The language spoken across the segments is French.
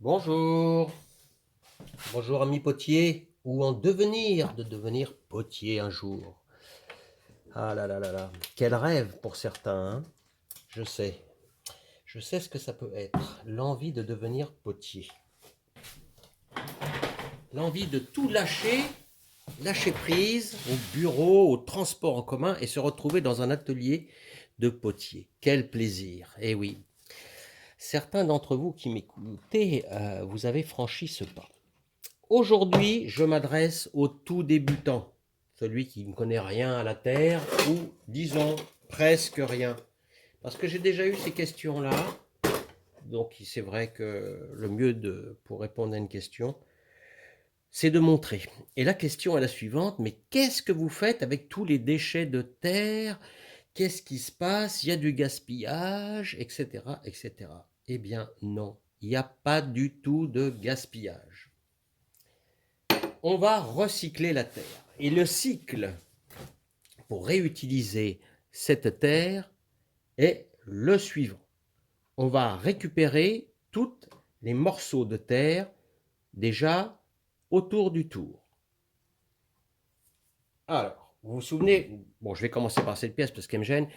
Bonjour, bonjour ami potier, ou en devenir de devenir potier un jour. Ah là là là là, quel rêve pour certains, hein. Je sais, je sais ce que ça peut être, l'envie de devenir potier. L'envie de tout lâcher, lâcher prise au bureau, au transport en commun et se retrouver dans un atelier de potier. Quel plaisir, eh oui. Certains d'entre vous qui m'écoutez, vous avez franchi ce pas. Aujourd'hui, je m'adresse au tout débutant, celui qui ne connaît rien à la Terre, ou disons presque rien. Parce que j'ai déjà eu ces questions-là, donc c'est vrai que le mieux pour répondre à une question, c'est de montrer. Et la question est la suivante, mais qu'est-ce que vous faites avec tous les déchets de terre? Qu'est-ce qui se passe? Il y a du gaspillage, etc., etc. Eh bien non, il n'y a pas du tout de gaspillage. On va recycler la terre. Et le cycle pour réutiliser cette terre est le suivant. On va récupérer tous les morceaux de terre déjà autour du tour. Alors, vous vous souvenez, bon, je vais commencer par cette pièce parce qu'elle me gêne.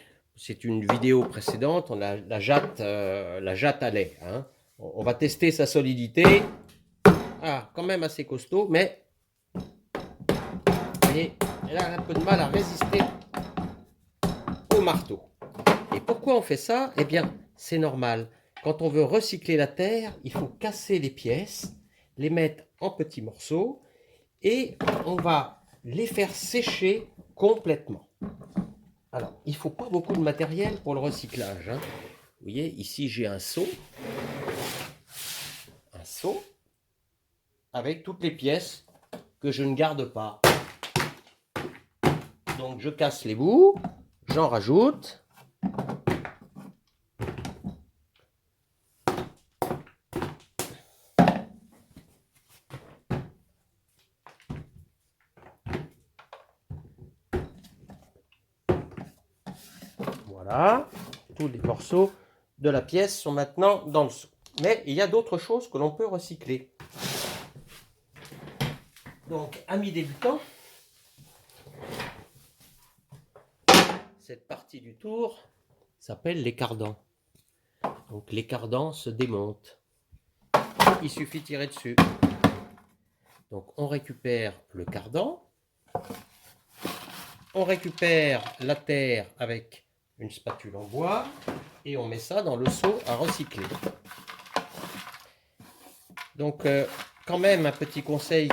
C'est une vidéo précédente, on a la jatte à lait. Hein. On va tester sa solidité. Ah, quand même assez costaud, mais voyez, elle a un peu de mal à résister au marteau. Et pourquoi on fait ça? Eh bien, c'est normal. Quand on veut recycler la terre, il faut casser les pièces, les mettre en petits morceaux et on va les faire sécher complètement. Alors, il ne faut pas beaucoup de matériel pour le recyclage. Hein. Vous voyez, ici j'ai un seau avec toutes les pièces que je ne garde pas. Donc je casse les bouts, j'en rajoute. Voilà, tous les morceaux de la pièce sont maintenant dans le seau. Mais il y a d'autres choses que l'on peut recycler. Donc, amis débutants, cette partie du tour s'appelle les cardans. Donc, les cardans se démontent. Il suffit de tirer dessus. Donc, on récupère le cardan. On récupère la terre avec une spatule en bois et on met ça dans le seau à recycler. Donc, quand même, un petit conseil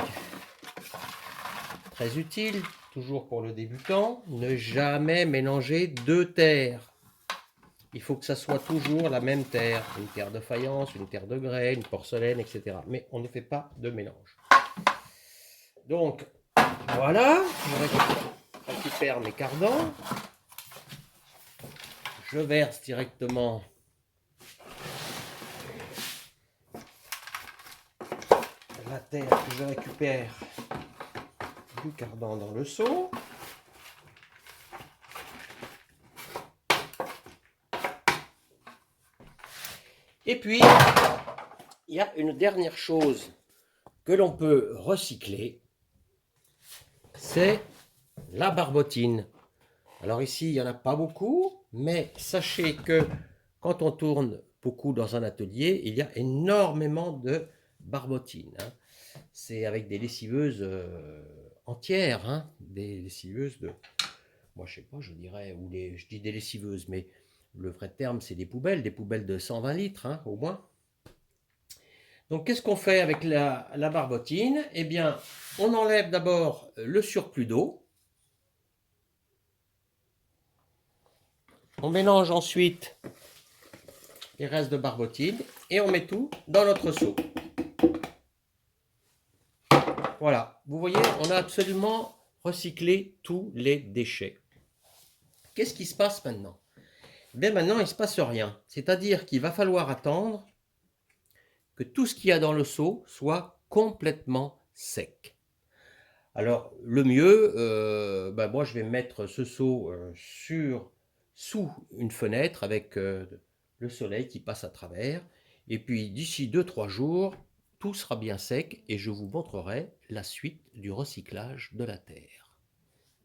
très utile, toujours pour le débutant, ne jamais mélanger deux terres. Il faut que ça soit toujours la même terre, une terre de faïence, une terre de grès, une porcelaine, etc. Mais on ne fait pas de mélange. Donc, voilà, je récupère mes cardans, je verse directement la terre que je récupère du cardan dans le seau. Et puis, il y a une dernière chose que l'on peut recycler, c'est la barbotine. Alors ici, il n'y en a pas beaucoup, mais sachez que quand on tourne beaucoup dans un atelier, il y a énormément de barbotine. Hein. C'est avec des lessiveuses entières, hein, des lessiveuses de... Moi, je sais pas, je dirais, je dis des lessiveuses, mais le vrai terme, c'est des poubelles de 120 litres, hein, au moins. Donc, qu'est-ce qu'on fait avec la barbotine? Eh bien, on enlève d'abord le surplus d'eau. On mélange ensuite les restes de barbotine et on met tout dans notre seau. Voilà, vous voyez, on a absolument recyclé tous les déchets. Qu'est-ce qui se passe maintenant? Eh bien maintenant, il ne se passe rien. C'est-à-dire qu'il va falloir attendre que tout ce qu'il y a dans le seau soit complètement sec. Alors, le mieux, moi je vais mettre ce seau sous une fenêtre avec le soleil qui passe à travers. Et puis d'ici 2-3 jours, tout sera bien sec et je vous montrerai la suite du recyclage de la terre.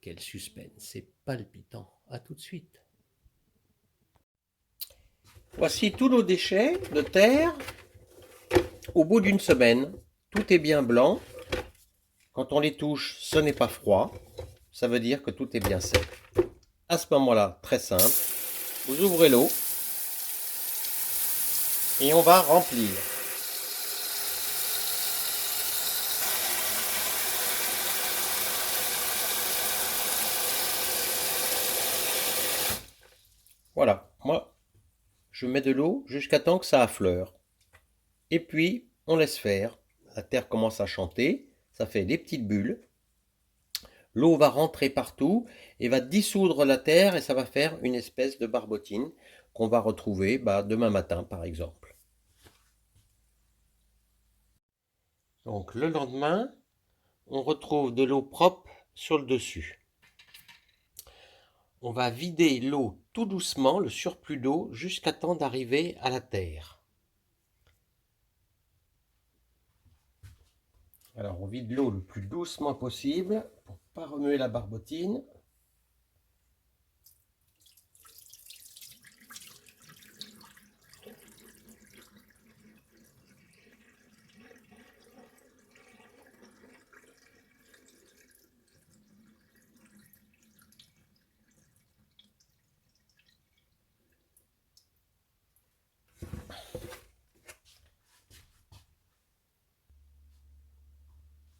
Quel suspense, c'est palpitant. À tout de suite. Voici tous nos déchets de terre au bout d'une semaine. Tout est bien blanc. Quand on les touche, ce n'est pas froid. Ça veut dire que tout est bien sec. À ce moment-là, très simple, vous ouvrez l'eau et on va remplir. Voilà, moi je mets de l'eau jusqu'à temps que ça affleure. Et puis on laisse faire. La terre commence à chanter, ça fait des petites bulles. L'eau va rentrer partout et va dissoudre la terre et ça va faire une espèce de barbotine qu'on va retrouver demain matin par exemple. Donc le lendemain, on retrouve de l'eau propre sur le dessus. On va vider l'eau tout doucement, le surplus d'eau, jusqu'à temps d'arriver à la terre. Alors on vide l'eau le plus doucement possible pour ne pas remuer la barbotine.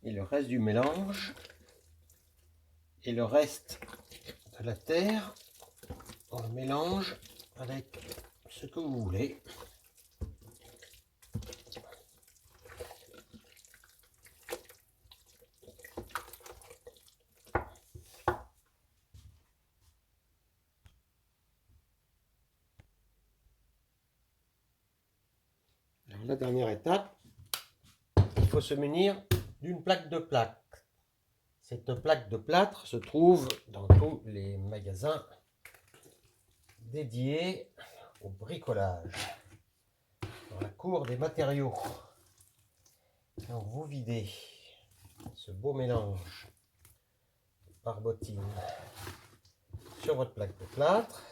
Et le reste du mélange et le reste de la terre, on le mélange avec ce que vous voulez. Alors, la dernière étape, il faut se munir d'une plaque de plâtre. Cette plaque de plâtre se trouve dans tous les magasins dédiés au bricolage, dans la cour des matériaux. Donc vous videz ce beau mélange de barbotine sur votre plaque de plâtre.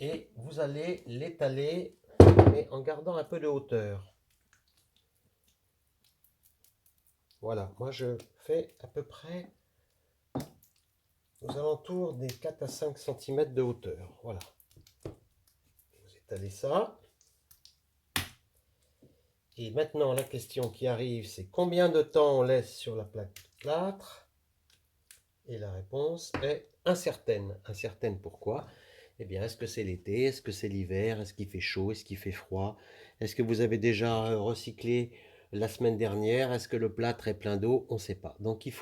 Et vous allez l'étaler, mais en gardant un peu de hauteur. Voilà, moi je fais à peu près aux alentours des 4 à 5 cm de hauteur. Voilà. Vous étalez ça. Et maintenant, la question qui arrive, c'est combien de temps on laisse sur la plaque de plâtre? Et la réponse est incertaine. Incertaine pourquoi? Eh bien, est-ce que c'est l'été? Est-ce que c'est l'hiver? Est-ce qu'il fait chaud? Est-ce qu'il fait froid? Est-ce que vous avez déjà recyclé la semaine dernière? Est-ce que le plâtre est plein d'eau? On ne sait pas. Donc il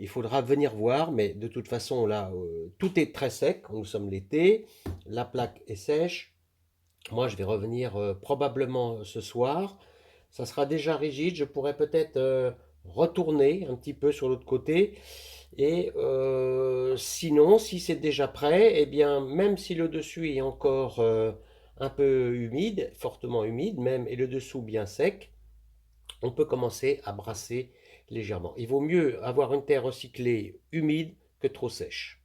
faudra venir voir, mais de toute façon, là, tout est très sec. Nous sommes l'été, la plaque est sèche. Moi, je vais revenir probablement ce soir. Ça sera déjà rigide. Je pourrais peut-être retourner un petit peu sur l'autre côté. Et sinon, si c'est déjà prêt, eh bien, même si le dessus est encore un peu humide, fortement humide même, et le dessous bien sec, on peut commencer à brasser légèrement. Il vaut mieux avoir une terre recyclée humide que trop sèche.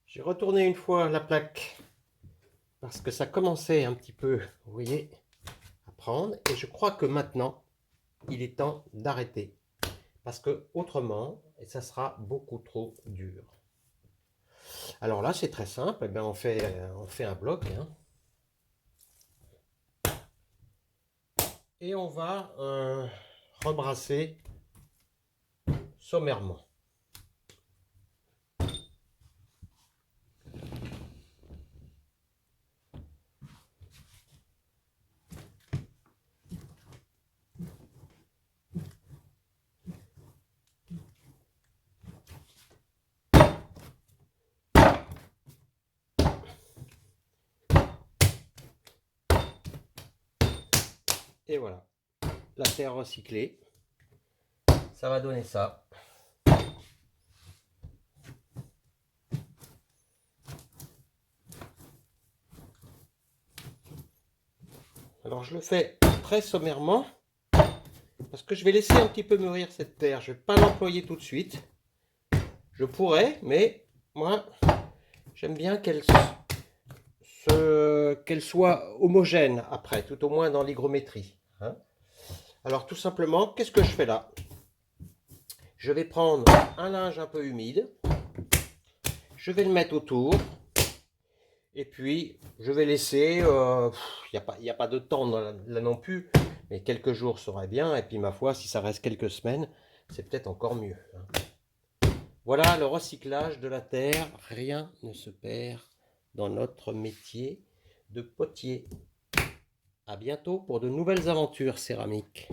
J'ai retourné une fois la plaque parce que ça commençait un petit peu, vous voyez, à prendre. Et je crois que maintenant, il est temps d'arrêter. Parce que autrement, ça sera beaucoup trop dur. Alors là, c'est très simple. Eh bien, on fait un bloc. Hein. Et on va rebrasser sommairement. Et voilà, la terre recyclée, ça va donner ça. Alors je le fais très sommairement parce que je vais laisser un petit peu mûrir cette terre. Je ne vais pas l'employer tout de suite. Je pourrais, mais moi j'aime bien qu'elle soit homogène après, tout au moins dans l'hygrométrie. Hein. Alors tout simplement, qu'est-ce que je fais là? Je vais prendre un linge un peu humide, je vais le mettre autour, et puis je vais laisser, il n'y a pas de temps là non plus, mais quelques jours serait bien, et puis ma foi, si ça reste quelques semaines, c'est peut-être encore mieux. Voilà le recyclage de la terre, rien ne se perd dans notre métier de potier. À bientôt pour de nouvelles aventures céramiques.